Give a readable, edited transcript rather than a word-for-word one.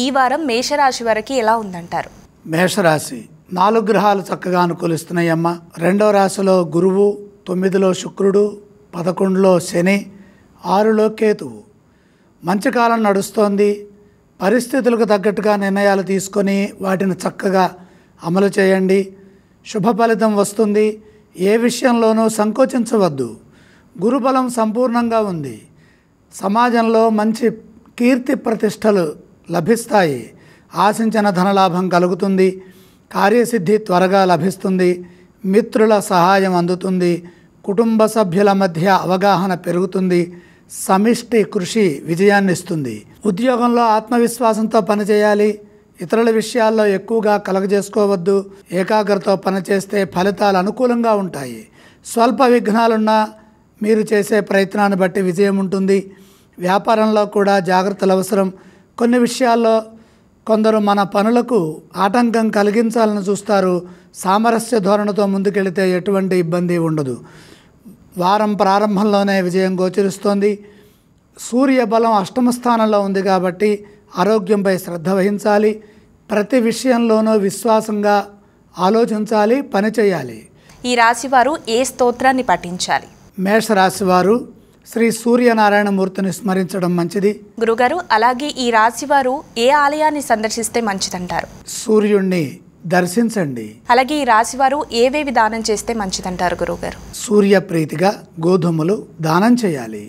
ఈ వారం మేషరాశి వారికి ఎలా ఉందంటారు? మేషరాశి 4 గ్రహాలు చక్కగా అనుకూలిస్తున్నాయమ్మ. 2వ రాశిలో గురువు, 9లో శుక్రుడు, 11లో శని, 6లో కేతువు. మంచి కాలం నడుస్తోంది. పరిస్థితులకు తగ్గట్టుగా నిర్ణయాలు తీసుకొని వాటిని చక్కగా అమలు చేయండి. శుభ ఫలితం వస్తుంది. ఏ విషయంలోనూ సంకోచించవద్దు. గురుబలం సంపూర్ణంగా ఉంది. సమాజంలో మంచి కీర్తి ప్రతిష్టలు లభిస్తాయి. ఆశించిన ధనలాభం కలుగుతుంది. కార్యసిద్ధి త్వరగా లభిస్తుంది. మిత్రుల సహాయం అందుతుంది. కుటుంబ సభ్యుల మధ్య అవగాహన పెరుగుతుంది. సమిష్టి కృషి విజయాన్ని ఇస్తుంది. ఉద్యోగంలో ఆత్మవిశ్వాసంతో పనిచేయాలి. ఇతరుల విషయాల్లో ఎక్కువగా కలగజేసుకోవద్దు. ఏకాగ్రతతో పనిచేస్తే ఫలితాలు అనుకూలంగా ఉంటాయి. స్వల్ప విఘ్నాలున్నా మీరు చేసే ప్రయత్నాన్ని బట్టి విజయం ఉంటుంది. వ్యాపారంలో కూడా జాగ్రత్తలు అవసరం. కొన్ని విషయాల్లో కొందరు మన పనులకు ఆటంకం కలిగించాలని చూస్తారు. సామరస్య ధోరణితో ముందుకెళితే ఎటువంటి ఇబ్బంది ఉండదు. వారం ప్రారంభంలోనే విజయం గోచరిస్తోంది. సూర్య బలం 8వ స్థానంలో ఉంది కాబట్టి ఆరోగ్యంపై శ్రద్ధ వహించాలి. ప్రతి విషయంలోనూ విశ్వాసంగా ఆలోచించాలి, పనిచేయాలి. ఈ రాశివారు ఏ స్తోత్రాన్ని పఠించాలి? మేషరాశివారు శ్రీ సూర్యనారాయణమూర్తిని స్మరించడం మంచిది. గురుగారు, అలాగే ఈ రాశివారు ఏ ఆలయాన్ని సందర్శిస్తే మంచిదంటారు? సూర్యుణ్ణి దర్శించండి. అలాగే ఈ రాశివారు ఏవేవి దానం చేస్తే మంచిదంటారు గురుగారు? సూర్యప్రీతిగా గోధుమలు దానం చేయాలి.